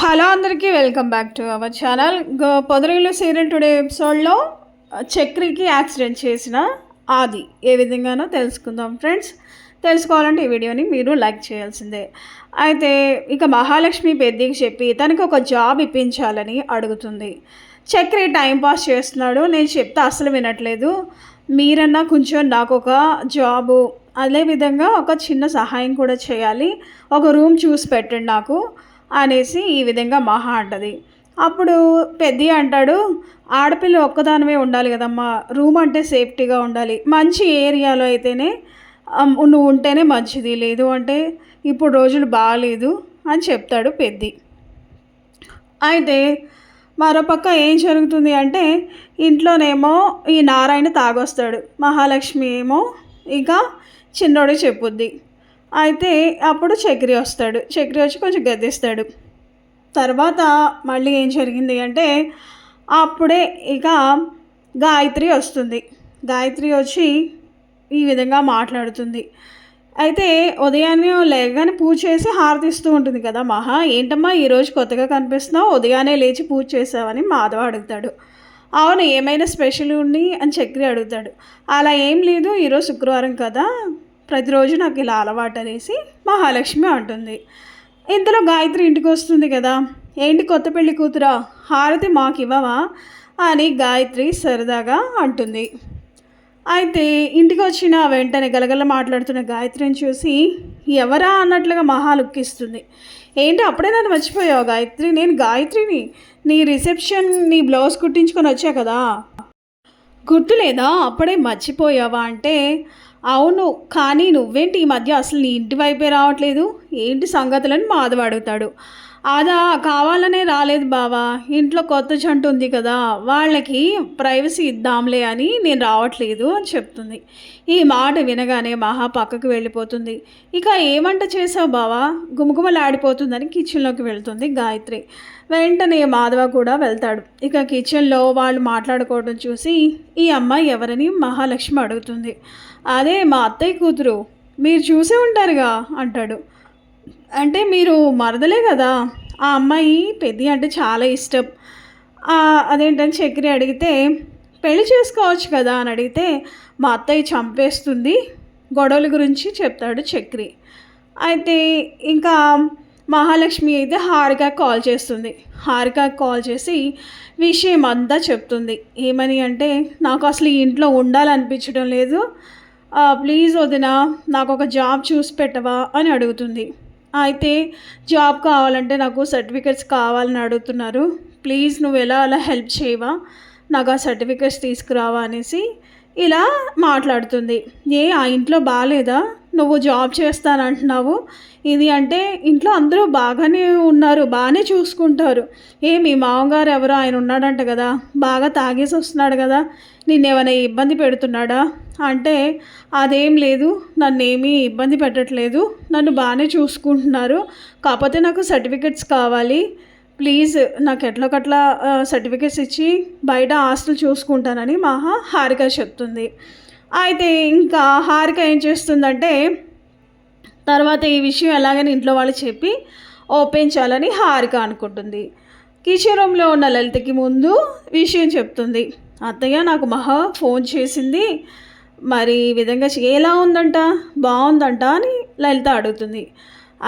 Hello అందరికీ welcome back to our channel. Podarillu serial today ఎపిసోడ్లో చక్రికి యాక్సిడెంట్ చేసిన ఆది ఏ విధంగానో తెలుసుకుందాం ఫ్రెండ్స్. తెలుసుకోవాలంటే ఈ వీడియోని మీరు లైక్ చేయాల్సిందే. అయితే ఇక మహాలక్ష్మి పెద్దకి చెప్పి తనకి ఒక జాబ్ ఇప్పించాలని అడుగుతుంది. చక్రి టైంపాస్ చేస్తున్నాడు, నేను చెప్తే అసలు వినట్లేదు, మీరన్నా కొంచెం నాకు ఒక జాబు అదేవిధంగా ఒక చిన్న సహాయం కూడా చేయాలి, ఒక రూమ్ చూసి పెట్టండి నాకు అనేసి ఈ విధంగా మహా అంటది. అప్పుడు పెద్ద అంటాడు, ఆడపిల్ల ఒక్కదానివే ఉండాలి కదమ్మా, రూమ్ అంటే సేఫ్టీగా ఉండాలి, మంచి ఏరియాలో అయితేనే నువ్వు ఉంటేనే మంచిది, లేదు అంటే ఇప్పుడు రోజులు బాగాలేదు అని చెప్తాడు పెద్ద. అయితే మరోపక్క ఏం జరుగుతుంది అంటే ఇంట్లోనేమో ఈ నారాయణ తాగొస్తాడు, మహాలక్ష్మి ఏమో ఇక చిన్నోడికి చెప్పుద్ది. అయితే అప్పుడు చక్రి వస్తాడు, చక్రి వచ్చి కొంచెం గద్దిస్తాడు. తర్వాత మళ్ళీ ఏం జరిగింది అంటే అప్పుడే ఇక గాయత్రి వస్తుంది. గాయత్రి వచ్చి ఈ విధంగా మాట్లాడుతుంది. అయితే ఉదయాన్నే లేగానే పూజ చేసి హారతిస్తూ ఉంటుంది కదా మహా, ఏంటమ్మా ఈరోజు కొత్తగా కనిపిస్తున్నావు, ఉదయాన్నే లేచి పూజ చేసావని మాధవ అడుగుతాడు. అవును, ఏమైనా స్పెషల్ ఉండి అని చక్రి అడుగుతాడు. అలా ఏం లేదు, ఈరోజు శుక్రవారం కదా, ప్రతిరోజు నాకు ఇలా అలవాటు అనేసి మహాలక్ష్మి అంటుంది. ఇంతలో గాయత్రి ఇంటికి వస్తుంది కదా, ఏంటి కొత్త పెళ్లి కూతురా, హారతి మాకు ఇవ్వవా అని గాయత్రి సరదాగా అంటుంది. అయితే ఇంటికి వచ్చిన వెంటనే గలగల మాట్లాడుతున్న గాయత్రిని చూసి ఎవరా అన్నట్లుగా మహా లుక్కిస్తుంది. ఏంటి అప్పుడే నన్ను మర్చిపోయావు గాయత్రి, నేను గాయత్రిని, నీ రిసెప్షన్ నీ బ్లౌజ్ కుట్టించుకొని వచ్చా కదా, గుర్తు లేదా, అప్పుడే మర్చిపోయావా అంటే అవును, కానీ నువ్వేంటి ఈ మధ్య అసలు నీ ఇంటి వైపే రావట్లేదు, ఏంటి సంగతులని మాధవ అడుగుతాడు. అదా కావాలనే రాలేదు బావా, ఇంట్లో కొత్త జంట ఉంది కదా, వాళ్ళకి ప్రైవసీ ఇద్దాంలే అని నేను రావట్లేదు అని చెప్తుంది. ఈ మాట వినగానే మహా పక్కకు వెళ్ళిపోతుంది. ఇక ఏమంట చేసావు బావా, గుమగుమలాడిపోతుందని కిచెన్లోకి వెళ్తుంది గాయత్రి. వెంటనే మాధవ కూడా వెళ్తాడు. ఇక కిచెన్లో వాళ్ళు మాట్లాడుకోవడం చూసి ఈ అమ్మాయి ఎవరని మహాలక్ష్మి అడుగుతుంది. అదే మా అత్తయ్య కూతురు, మీరు చూసే ఉంటారుగా అంటాడు. అంటే మీరు మరదలే కదా, ఆ అమ్మాయి పెద్ద అంటే చాలా ఇష్టం, అదేంటని చక్రి అడిగితే పెళ్లి చేసుకోవచ్చు కదా అని అడిగితే మా అత్తయ్య చంపేస్తుంది, గొడవల గురించి చెప్తాడు చక్రి. అయితే ఇంకా మహాలక్ష్మి అయితే హారిక కాల్ చేస్తుంది. హారిక కాల్ చేసి విషయం అంతా చెప్తుంది. ఏమని అంటే నాకు అసలు ఈ ఇంట్లో ఉండాలనిపించడం లేదు, ప్లీజ్ వదిన నాకు ఒక జాబ్ చూసి పెట్టవా అని అడుగుతుంది. అయితే జాబ్ కావాలంటే నాకు సర్టిఫికెట్స్ కావాలని అడుగుతున్నారు, ప్లీజ్ నువ్వు ఎలా అలా హెల్ప్ చేయవా, నాకు ఆ సర్టిఫికెట్స్ తీసుకురావా అనేసి ఇలా మాట్లాడుతుంది. ఆ ఇంట్లో బాగాలేదా, నువ్వు జాబ్ చేస్తానంటున్నావు, ఇది అంటే ఇంట్లో అందరూ బాగానే ఉన్నారు, బాగానే చూసుకుంటారు, మీ మామగారు ఎవరో ఆయన ఉన్నాడంట కదా, బాగా తాగేసి వస్తున్నాడు కదా, నిన్నేమైనా ఇబ్బంది పెడుతున్నాడా అంటే అదేం లేదు, నన్నేమీ ఇబ్బంది పెట్టట్లేదు, నన్ను బాగానే చూసుకుంటున్నారు, కాకపోతే నాకు సర్టిఫికెట్స్ కావాలి, ప్లీజ్ నాకు ఎట్లకట్లా సర్టిఫికెట్స్ ఇచ్చి బయట హాస్టల్ చూసుకుంటానని హారిక చెప్తుంది. అయితే ఇంకా హారిక ఏం చేస్తుందంటే తర్వాత ఈ విషయం ఎలాగని ఇంట్లో వాళ్ళు చెప్పి ఒప్పించాలని హారిక అనుకుంటుంది. కిచెన్ రూమ్లో ఉన్న లలితకి ముందు విషయం చెప్తుంది. అత్తయ్య నాకు ఫోన్ చేసింది, మరి ఈ విధంగా ఎలా ఉందంట, బాగుందంట అని లలిత అడుగుతుంది.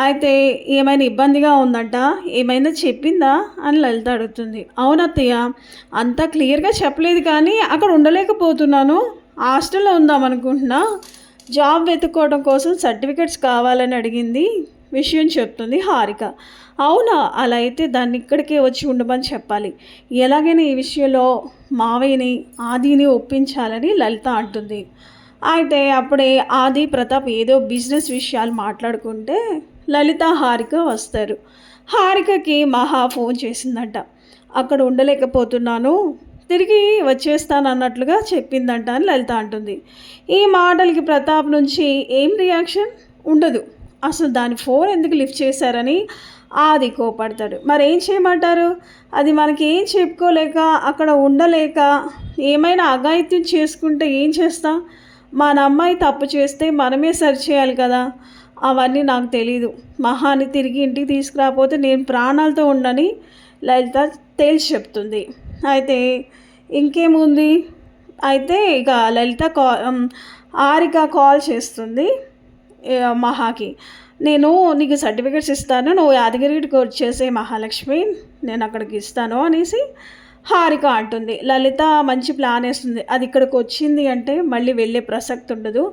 అయితే ఏమైనా ఇబ్బందిగా ఉందంట, ఏమైనా చెప్పిందా అని లలిత అడుగుతుంది. అవునత్తయ్య, అంతా క్లియర్గా చెప్పలేదు కానీ అక్కడ ఉండలేకపోతున్నాను, హాస్టల్లో ఉందామనుకుంటున్నా, జాబ్ వెతుక్కోవడం కోసం సర్టిఫికెట్స్ కావాలని అడిగింది విషయం చెప్తుంది హారిక. అవునా, అలా అయితే దాన్ని ఇక్కడికే వచ్చి ఉండమని చెప్పాలి, ఎలాగైనా ఈ విషయంలో మావయ్యని ఆదిని ఒప్పించాలని లలిత అంటుంది. అయితే అప్పుడే ఆది ప్రతాప్ ఏదో బిజినెస్ విషయాలు మాట్లాడుకుంటే లలిత హారిక వస్తారు. హారికకి ఫోన్ చేసిందంట, అక్కడ ఉండలేకపోతున్నాను, తిరిగి వచ్చేస్తాను అన్నట్లుగా చెప్పిందంట అని లలిత అంటుంది. ఈ మాటలకి ప్రతాప్ నుంచి ఏం రియాక్షన్ ఉండదు, అసలు దాని ఫోన్ ఎందుకు లిఫ్ట్ చేశారని ఆది కోపడతాడు. మరి ఏం చేయమంటారు, అది మనకి ఏం చెప్పుకోలేక అక్కడ ఉండలేక ఏమైనా అఘాయిత్యం చేసుకుంటే ఏం చేస్తాం, మన అమ్మాయి తప్పు చేస్తే మనమే సరి చేయాలి కదా, అవన్నీ నాకు తెలీదు. మహాని తిరిగి ఇంటికి తీసుకురాకపోతే నేను ప్రాణాలతో ఉండని లలిత తేల్చి చెప్తుంది. అయితే ఇంకేముంది, అయితే ఇక లలిత హారిక కాల్ చేస్తుంది మహాకి. నేను నీకు సర్టిఫికేట్స్ ఇస్తాను, నువ్వు యాదగిరికి వచ్చేసే మహాలక్ష్మి, నేను అక్కడికి ఇస్తాను అనేసి హారిక అంటుంది. లలిత మంచి ప్లాన్ వేస్తుంది. అది ఇక్కడికి వచ్చింది అంటే మళ్ళీ వెళ్ళే ప్రసక్తి ఉండదు,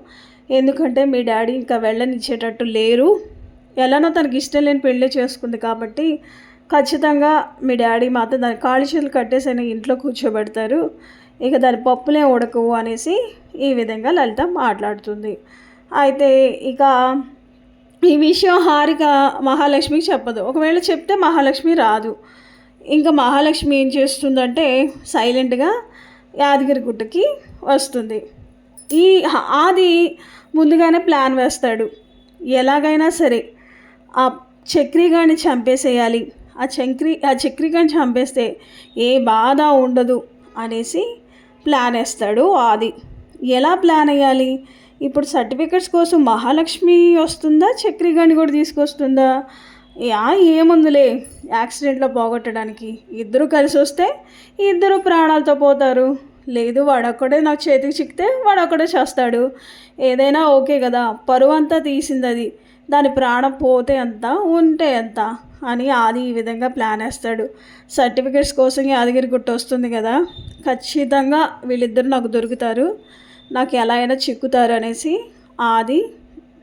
ఎందుకంటే మీ డాడీ ఇంకా వెళ్ళనిచ్చేటట్టు లేరు. ఎలానో తనకి ఇష్టం లేని పెళ్ళి చేసుకుంది కాబట్టి ఖచ్చితంగా మీ డాడీ మాత్రం దాని కాళ్ళు చేతులు కట్టేసి ఇంట్లో కూర్చోబెడతారు, ఇక దాని పప్పులే ఉడకవు అనేసి ఈ విధంగా లలిత మాట్లాడుతుంది. అయితే ఇక ఈ విషయం హారిక మహాలక్ష్మికి చెప్పదు. ఒకవేళ చెప్తే మహాలక్ష్మి రాదు. ఇంకా మహాలక్ష్మి ఏం చేస్తుందంటే సైలెంట్గా యాదగిరి గుట్టకి వస్తుంది. ఈ ఆది ముందుగానే ప్లాన్ వేస్తాడు. ఎలాగైనా సరే ఆ చక్రిగాని చంపేసేయాలి, ఆ చక్రిగాని చంపేస్తే ఏ బాధ ఉండదు అనేసి ప్లాన్ వేస్తాడు ఆది. ఎలా ప్లాన్ వేయాలి? ఇప్పుడు సర్టిఫికెట్స్ కోసం మహాలక్ష్మి వస్తుందా, చక్రిగాని కూడా తీసుకొస్తుందా? ఏముందిలే, యాక్సిడెంట్లో పోగొట్టడానికి ఇద్దరు కలిసి వస్తే ఇద్దరు ప్రాణాలతో పోతారు, లేదు వాడొక్కడే నాకు చేతికి చిక్కితే వాడొక్కడే చేస్తాడు, ఏదైనా ఓకే కదా, పరువు అంతా తీసింది అది, దాని ప్రాణం పోతే ఎంత ఉంటే ఎంత అని ఆది ఈ విధంగా ప్లాన్ వేస్తాడు. సర్టిఫికెట్స్ కోసం యాదగిరి గుట్ట వస్తుంది కదా, ఖచ్చితంగా వీళ్ళిద్దరు నాకు దొరుకుతారు, నాకు ఎలా అయినా చిక్కుతారు అనేసి ఆది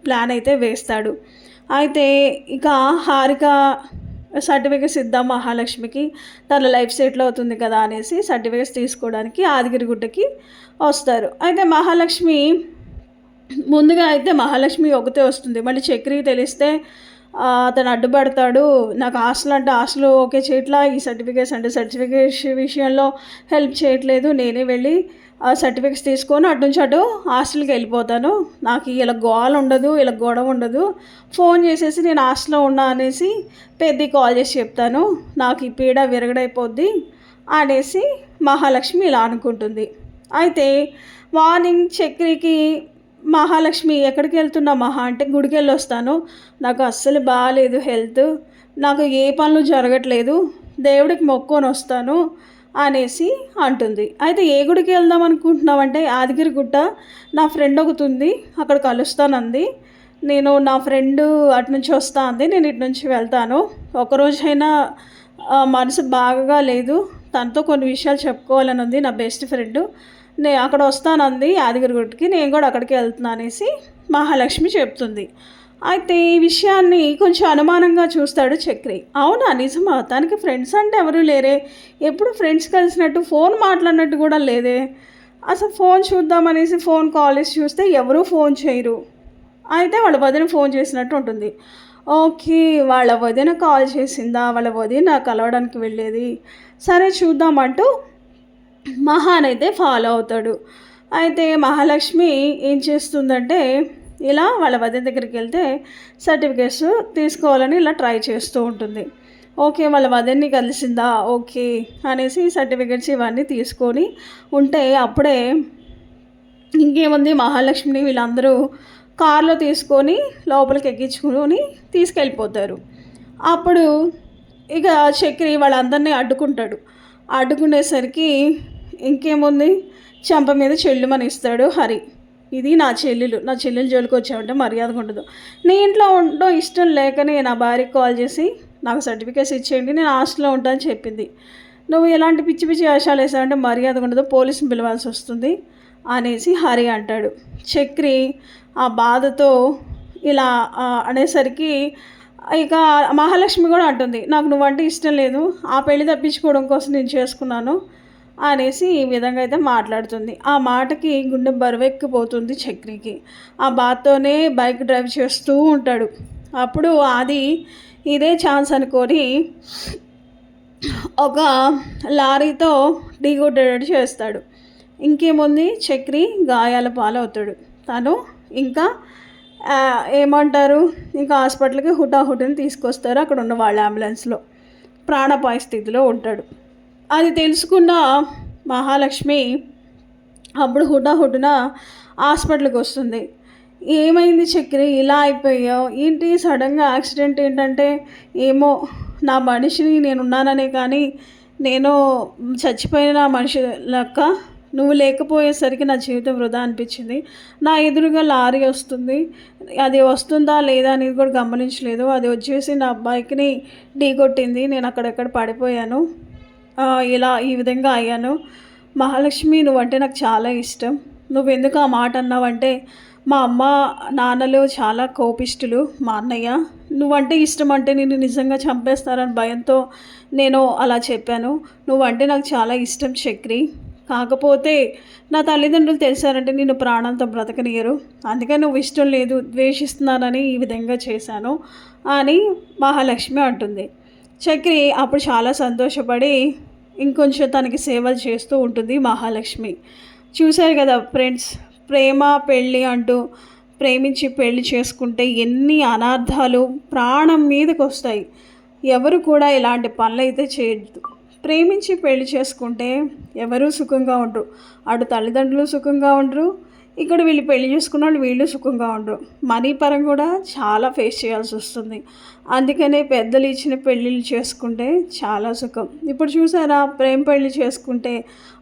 ప్లాన్ అయితే వేస్తాడు. అయితే ఇక హారిక సర్టిఫికేట్స్ ఇద్దాం మహాలక్ష్మికి, తన లైఫ్ సెటిల్ అవుతుంది కదా అనేసి సర్టిఫికేట్స్ తీసుకోవడానికి యాదగిరిగుట్టకి వస్తారు. అయితే మహాలక్ష్మి ఒకతే వస్తుంది. మళ్ళీ చక్రి తెలిస్తే అతను అడ్డుపడతాడు. నాకు హాస్టల్ అంటే హాస్టల్ ఓకే చేయట్లా, ఈ సర్టిఫికేట్స్ విషయంలో హెల్ప్ చేయట్లేదు, నేనే వెళ్ళి ఆ సర్టిఫికేట్స్ తీసుకొని అటు నుంచి అటు హాస్టల్కి వెళ్ళిపోతాను, నాకు ఇలా గోల ఉండదు, ఇలా గొడవ ఉండదు, ఫోన్ చేసేసి నేను హాస్టల్లో ఉన్నా అనేసి పెద్ద కాల్ చేసి చెప్తాను, నాకు ఈ పీడ విరగడైపోద్ది అనేసి మహాలక్ష్మి ఇలా అనుకుంటుంది. అయితే మార్నింగ్ చక్రికి మహాలక్ష్మి ఎక్కడికి వెళ్తున్నా మహా అంటే గుడికి వెళ్ళి వస్తాను, నాకు అస్సలు బాగాలేదు హెల్త్, నాకు ఏ పనులు జరగట్లేదు, దేవుడికి మొక్కొని వస్తాను అనేసి అంటుంది. అయితే ఏ గుడికి వెళ్దాం అనుకుంటున్నామంటే యాదగిరి గుట్ట, నా ఫ్రెండ్ ఒకటి ఉంది అక్కడ కలుస్తానంది, నేను నా ఫ్రెండ్ అటు నుంచి వస్తా అంది, నేను ఇటు నుంచి వెళ్తాను, ఒకరోజైనా మనసు బాగా లేదు, తనతో కొన్ని విషయాలు చెప్పుకోవాలని ఉంది, నా బెస్ట్ ఫ్రెండ్, నేను అక్కడ వస్తానంది యాదగిరి గుట్టకి, నేను కూడా అక్కడికి వెళ్తున్నా అనేసి మహాలక్ష్మి చెప్తుంది. అయితే ఈ విషయాన్ని కొంచెం అనుమానంగా చూస్తాడు చక్రి. అవునా, నిజమా, తనకి ఫ్రెండ్స్ అంటే ఎవరు లేరే, ఎప్పుడు ఫ్రెండ్స్ కలిసినట్టు ఫోన్ మాట్లాడినట్టు కూడా లేదే, అసలు ఫోన్ చూద్దామనేసి ఫోన్ కాల్ చేసి చూస్తే ఎవరూ ఫోన్ చేయరు. అయితే వాళ్ళ వదిన ఫోన్ చేసినట్టు ఉంటుంది. ఓకే, వాళ్ళ వదిన కాల్ చేసిందా, వాళ్ళ వదిన కలవడానికి వెళ్ళేది, సరే చూద్దామంటూ మహానైతే ఫాలో అవుతాడు. అయితే మహాలక్ష్మి ఏం చేస్తుందంటే ఇలా వాళ్ళ వదిన దగ్గరికి వెళ్తే సర్టిఫికేట్స్ తీసుకోవాలని ఇలా ట్రై చేస్తూ ఉంటుంది. ఓకే, వాళ్ళ వదిన్ని కలిసిందా, ఓకే అనేసి సర్టిఫికేట్స్ ఇవన్నీ తీసుకొని ఉంటే అప్పుడే ఇంకేముంది, మహాలక్ష్మిని వీళ్ళందరూ కార్లో తీసుకొని లోపలికి ఎక్కించుకొని తీసుకెళ్ళిపోతారు. అప్పుడు ఇక చక్రి వాళ్ళందరినీ అడ్డుకునేసరికి ఇంకేముంది, చెంప మీద చెల్లుమని ఇస్తాడు హరి. ఇది నా చెల్లెలు జోలికి వచ్చామంటే మర్యాదగా ఉండదు, నీ ఇంట్లో ఉండడం ఇష్టం లేకనే నా భార్యకి కాల్ చేసి నాకు సర్టిఫికేట్స్ ఇచ్చేయండి, నేను హాస్టల్లో ఉంటానని చెప్పింది, నువ్వు ఎలాంటి పిచ్చి పిచ్చి వేషాలు వేసావంటే మర్యాదగా ఉండదు, పోలీసుని పిలవాల్సి వస్తుంది అనేసి హరి అంటాడు. చక్రి ఆ బాధతో ఇలా అనేసరికి ఇక మహాలక్ష్మి కూడా అంటుంది, నాకు నువ్వంటే ఇష్టం లేదు, ఆ పెళ్లి తప్పించుకోవడం కోసం నేను చేసుకున్నాను అనేసి ఈ విధంగా అయితే మాట్లాడుతుంది. ఆ మాటకి గుండె బరువెక్కిపోతుంది చక్రికి. ఆ బాధతోనే బైక్ డ్రైవ్ చేస్తూ ఉంటాడు. అప్పుడు ఆది ఇదే ఛాన్స్ అనుకొని ఒక లారీతో ఢీకొట్టేటట్టు చేస్తాడు. ఇంకేముంది, చక్రి గాయాల పాలవుతాడు. తను ఇంకా ఇంకా హాస్పిటల్కి హుటాహుటిని తీసుకొస్తారు. అక్కడ ఉన్న వాళ్ళ అంబులెన్స్లో ప్రాణాపాయ స్థితిలో ఉంటాడు. అది తెలుసుకున్న మహాలక్ష్మి అప్పుడు హుటాహుటిన హాస్పిటల్కి వస్తుంది. ఏమైంది చక్రి ఇలా అయిపోయావు ఏంటి సడన్గా యాక్సిడెంట్ ఏంటంటే ఏమో నా మనిషిని నేను ఉన్నాననే కానీ నేను చచ్చిపోయిన మనిషి లెక్క నువ్వు లేకపోయేసరికి నా జీవితం వృధా అనిపించింది. నా ఎదురుగా లారీ వస్తుంది, అది వస్తుందా లేదా అనేది కూడా గమనించలేదు. అది వచ్చేసి నా బైక్ని ఢీకొట్టింది. నేను అక్కడెక్కడ పడిపోయాను. ఇలా ఈ విధంగా అయ్యాను. మహాలక్ష్మి నువ్వంటే నాకు చాలా ఇష్టం. నువ్వెందుకు ఆ మాట అన్నావంటే మా అమ్మ నాన్నలు చాలా కోపిష్ఠులు. మా అన్నయ్య నువ్వంటే ఇష్టం అంటే నిన్ను నిజంగా చంపేస్తారని భయంతో నేను అలా చెప్పాను. నువ్వంటే నాకు చాలా ఇష్టం చక్రి. కాకపోతే నా తల్లిదండ్రులు తెలిసారంటే నిన్ను ప్రాణంతో బ్రతకనియరు. అందుకే నువ్వు ఇష్టం లేదు ద్వేషిస్తున్నానని ఈ విధంగా చేశాను అని మహాలక్ష్మి అంటుంది. చక్రి అప్పుడు చాలా సంతోషపడి ఇంకొంచెం తనకి సేవలు చేస్తూ ఉంటుంది మహాలక్ష్మి. చూశారు కదా ఫ్రెండ్స్, ప్రేమ పెళ్ళి అంటూ ప్రేమించి పెళ్లి చేసుకుంటే ఎన్ని అనార్థాలు ప్రాణం మీదకి వస్తాయి. ఎవరు కూడా ఇలాంటి పనులు అయితే చేయొద్దు. ప్రేమించి పెళ్లి చేసుకుంటే ఎవరూ సుఖంగా ఉండరు. అటు తల్లిదండ్రులు సుఖంగా ఉండరు, ఇక్కడ వీళ్ళు పెళ్లి చేసుకున్న వాళ్ళు వీళ్ళు సుఖంగా ఉండరు. మనీ పరంగా కూడా చాలా ఫేస్ చేయాల్సి వస్తుంది. అందుకనే పెద్దలు ఇచ్చిన పెళ్ళిళ్ళు చేసుకుంటే చాలా సుఖం. ఇప్పుడు చూసారా, ప్రేమ పెళ్లి చేసుకుంటే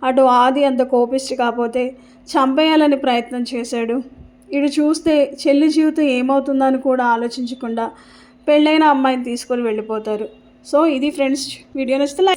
అటు ఆది అంత కోపిష్టి కాకపోతే చంపేయాలని ప్రయత్నం చేశాడు. ఇటు చూస్తే చెల్లి జీవితం ఏమవుతుందని కూడా ఆలోచించకుండా పెళ్ళైన అమ్మాయిని తీసుకొని వెళ్ళిపోతారు. సో ఇది ఫ్రెండ్స్, వీడియో నచ్చితే లైక్